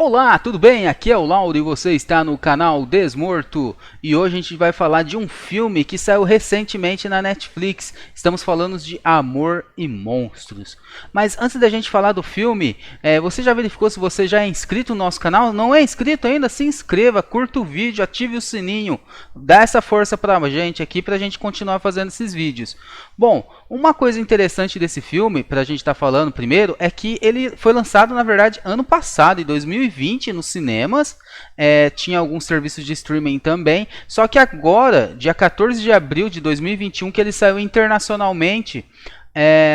Olá, tudo bem? Aqui é o Lauro e você está no canal Desmorto. E hoje a gente vai falar de um filme que saiu recentemente na Netflix. Estamos falando de Amor e Monstros. Mas antes da gente falar do filme, você já verificou se você já é inscrito no nosso canal? Não é inscrito ainda? Se inscreva, curta o vídeo, ative o sininho. Dá essa força pra gente aqui pra gente continuar fazendo esses vídeos. Bom, uma coisa interessante desse filme, pra gente estar falando primeiro, é que ele foi lançado, na verdade, ano passado, em 2020, nos cinemas. Tinha alguns serviços de streaming também. Só que agora, dia 14 de abril de 2021, que ele saiu internacionalmente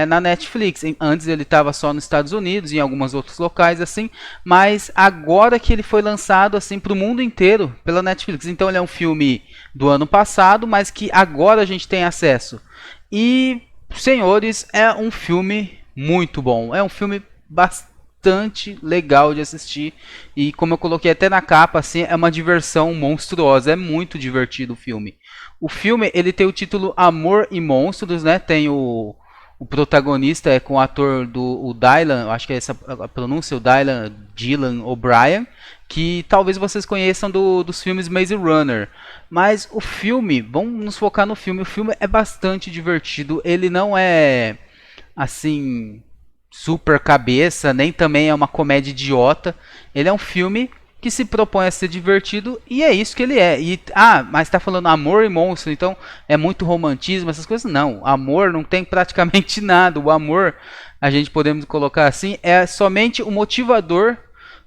na Netflix. Antes ele estava só nos Estados Unidos, em alguns outros locais assim, mas agora que ele foi lançado assim para o mundo inteiro pela Netflix. Então ele é um filme do ano passado, mas que agora a gente tem acesso. E, senhores, é um filme muito bom. É um filme bastante legal de assistir. E como eu coloquei até na capa, assim, é uma diversão monstruosa. É muito divertido o filme. O filme ele tem o título Amor e Monstros, né? Tem o protagonista com o ator do Dylan, eu acho que é essa a pronúncia, o Dylan O'Brien, que talvez vocês conheçam dos filmes Maze Runner. Mas o filme, vamos nos focar no filme. O filme é bastante divertido. Ele não é assim super cabeça, nem também é uma comédia idiota. Ele é um filme que se propõe a ser divertido e é isso que ele é. Mas está falando amor e monstro, então é muito romantismo, essas coisas. Não, amor não tem praticamente nada. O amor, a gente podemos colocar assim, é somente o motivador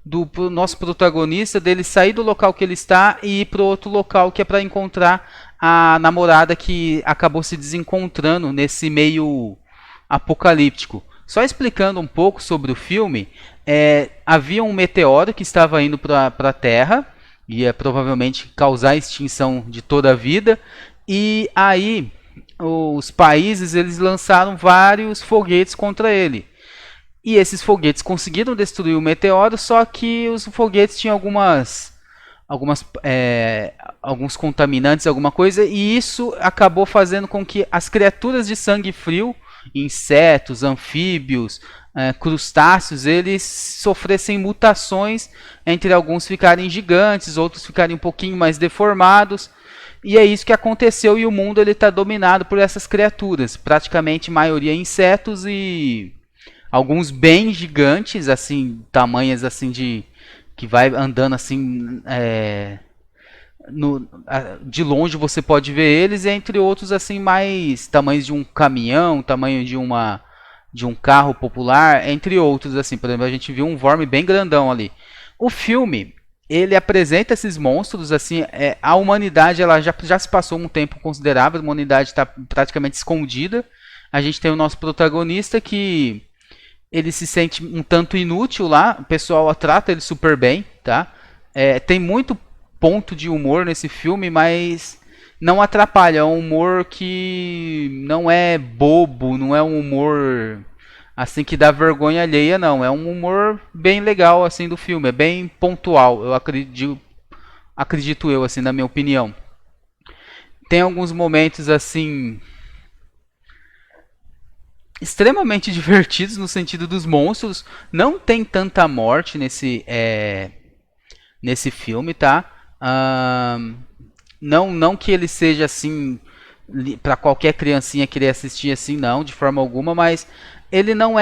do nosso protagonista, dele sair do local que ele está e ir para outro local que é para encontrar a namorada que acabou se desencontrando nesse meio apocalíptico. Só explicando um pouco sobre o filme, havia um meteoro que estava indo para a Terra, ia provavelmente causar a extinção de toda a vida, e aí os países eles lançaram vários foguetes contra ele. E esses foguetes conseguiram destruir o meteoro, só que os foguetes tinham alguns contaminantes, alguma coisa, e isso acabou fazendo com que as criaturas de sangue frio, insetos, anfíbios, crustáceos, eles sofressem mutações, entre alguns ficarem gigantes, outros ficarem um pouquinho mais deformados. E é isso que aconteceu, e o mundo ele está dominado por essas criaturas, praticamente maioria insetos e alguns bem gigantes, assim, tamanhos assim que vai andando assim, de longe você pode ver eles, entre outros assim mais tamanhos de um caminhão, tamanho de um carro popular, entre outros assim. Por exemplo, a gente viu um Vorme bem grandão ali. O filme ele apresenta esses monstros assim, a humanidade ela já se passou um tempo considerável, a humanidade está praticamente escondida. A gente tem o nosso protagonista que ele se sente um tanto inútil lá, o pessoal trata ele super bem, tá? Tem muito ponto de humor nesse filme, mas não atrapalha, é um humor que não é bobo, não é um humor assim que dá vergonha alheia, não, é um humor bem legal assim do filme, é bem pontual, eu acredito eu assim, na minha opinião. Tem alguns momentos assim extremamente divertidos no sentido dos monstros. Não tem tanta morte nesse filme, tá? Não que ele seja assim para qualquer criancinha querer assistir assim, não, de forma alguma, mas ele não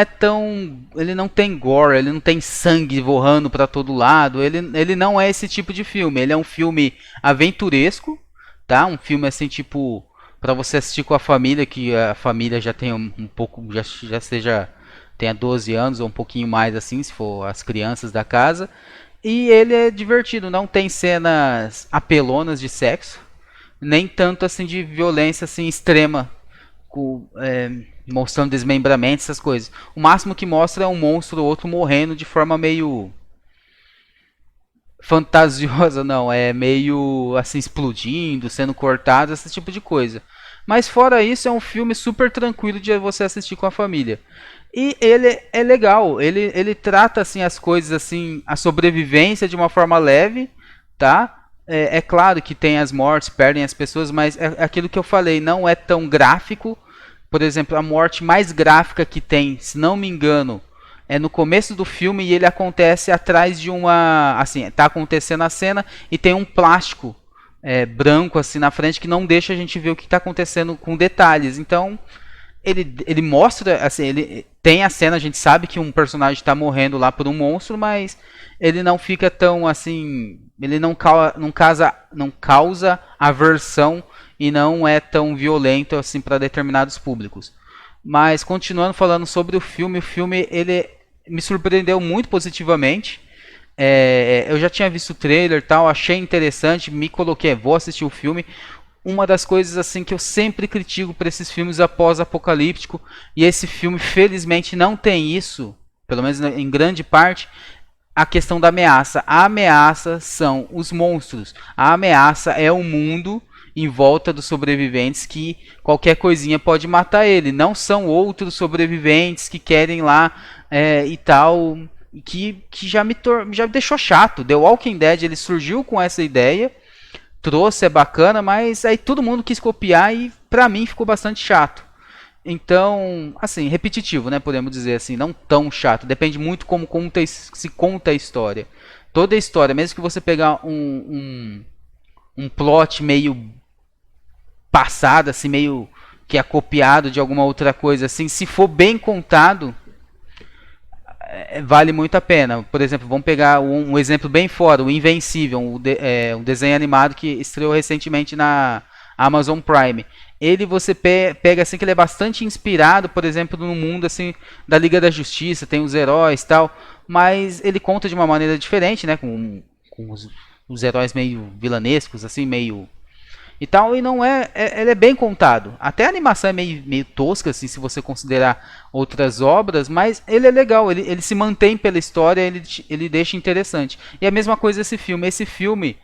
tem gore, ele não tem sangue vorrando para todo lado. Ele não é esse tipo de filme. Ele é um filme aventuresco, tá? Um filme assim tipo para você assistir com a família, que a família já tem um pouco, já seja tenha 12 anos ou um pouquinho mais assim, se for as crianças da casa. E ele é divertido, não tem cenas apelonas de sexo, nem tanto assim de violência assim extrema, mostrando desmembramento, essas coisas. O máximo que mostra é um monstro ou outro morrendo de forma meio fantasiosa, não, é meio assim explodindo, sendo cortado, esse tipo de coisa. Mas fora isso, é um filme super tranquilo de você assistir com a família. E ele é legal, ele trata assim as coisas assim, a sobrevivência de uma forma leve, tá? É claro que tem as mortes, perdem as pessoas, mas é aquilo que eu falei, não é tão gráfico. Por exemplo, a morte mais gráfica que tem, se não me engano, é no começo do filme e ele acontece atrás de uma, assim, tá acontecendo a cena e tem um plástico branco assim na frente que não deixa a gente ver o que está acontecendo com detalhes. Então ele mostra, assim, ele tem a cena, a gente sabe que um personagem está morrendo lá por um monstro, mas ele não fica tão assim, ele não causa aversão e não é tão violento assim para determinados públicos. Mas continuando falando sobre o filme ele me surpreendeu muito positivamente. Eu já tinha visto o trailer e tal, achei interessante, me coloquei, vou assistir o filme. Uma das coisas assim que eu sempre critico para esses filmes após-apocalíptico, e esse filme felizmente não tem isso, pelo menos em grande parte, a questão da ameaça. A ameaça são os monstros. A ameaça é o mundo em volta dos sobreviventes que qualquer coisinha pode matar ele. Não são outros sobreviventes que querem lá e tal, que já me deixou chato. The Walking Dead ele surgiu com essa ideia, trouxe, é bacana, mas aí todo mundo quis copiar e pra mim ficou bastante chato. Então, assim, repetitivo, né? Podemos dizer assim, não tão chato. Depende muito como se conta a história. Toda a história, mesmo que você pegar um plot meio passado, assim, meio que é copiado de alguma outra coisa, assim, se for bem contado, vale muito a pena. Por exemplo, vamos pegar um exemplo bem fora, o Invencível, um desenho animado que estreou recentemente na Amazon Prime. Ele você pega assim que ele é bastante inspirado, por exemplo, no mundo assim da Liga da Justiça, tem os heróis, tal, mas ele conta de uma maneira diferente, né, com os heróis meio vilanescos assim, meio e tal, e não ele é bem contado. Até a animação é meio tosca, assim, se você considerar outras obras, mas ele é legal, ele se mantém pela história, ele deixa interessante. E a mesma coisa esse filme,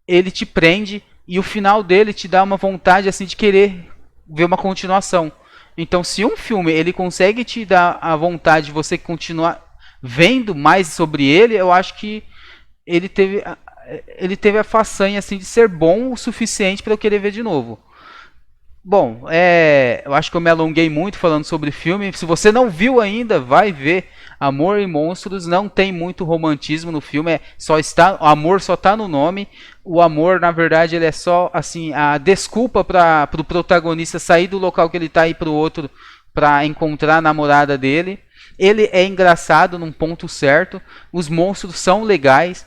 ele te prende e o final dele te dá uma vontade assim de querer ver uma continuação. Então, se um filme ele consegue te dar a vontade de você continuar vendo mais sobre ele, eu acho que ele teve a façanha assim de ser bom o suficiente para eu querer ver de novo. Bom, eu acho que eu me alonguei muito falando sobre o filme. Se você não viu ainda, vai ver Amor e Monstros. Não tem muito romantismo no filme, o amor só está no nome. O amor, na verdade, ele é só assim a desculpa para o protagonista sair do local que ele está e ir para o outro para encontrar a namorada dele. Ele é engraçado num ponto certo. Os monstros são legais.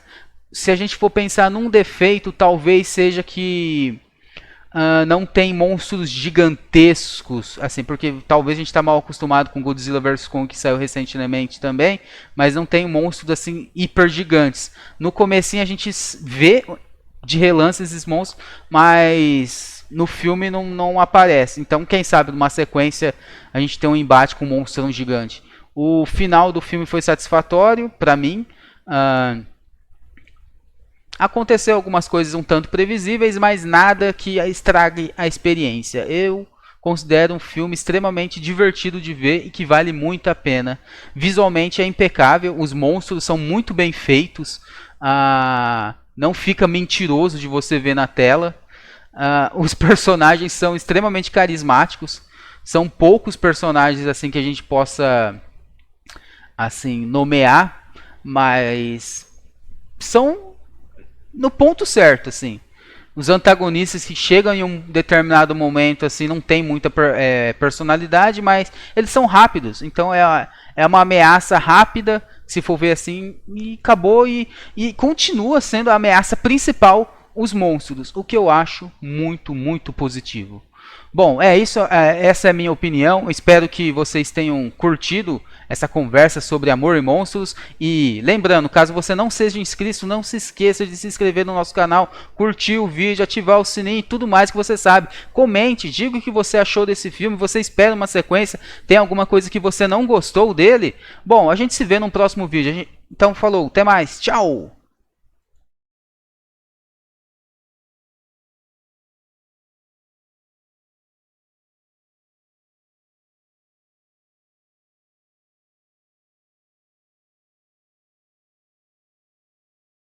Se a gente for pensar num defeito, talvez seja que não tem monstros gigantescos, assim, porque talvez a gente está mal acostumado com Godzilla vs Kong, que saiu recentemente também, mas não tem monstros assim hiper gigantes. No comecinho a gente vê de relance esses monstros, mas no filme não aparece. Então, quem sabe numa sequência a gente tem um embate com um monstro gigante. O final do filme foi satisfatório para mim. Aconteceu algumas coisas um tanto previsíveis, mas nada que estrague a experiência. Eu considero um filme extremamente divertido de ver e que vale muito a pena. Visualmente é impecável, os monstros são muito bem feitos, não fica mentiroso de você ver na tela. Os personagens são extremamente carismáticos. São poucos personagens assim que a gente possa assim nomear, mas são no ponto certo, assim. Os antagonistas que chegam em um determinado momento, assim, não tem muita personalidade, mas eles são rápidos. Então é uma ameaça rápida, se for ver assim, e acabou. E continua sendo a ameaça principal, os monstros. O que eu acho muito, muito positivo. Bom, é isso. Essa é a minha opinião. Espero que vocês tenham curtido essa conversa sobre Amor e Monstros. E lembrando, caso você não seja inscrito, não se esqueça de se inscrever no nosso canal, curtir o vídeo, ativar o sininho e tudo mais que você sabe. Comente, diga o que você achou desse filme. Você espera uma sequência? Tem alguma coisa que você não gostou dele? Bom, a gente se vê no próximo vídeo. Então, falou, até mais, tchau!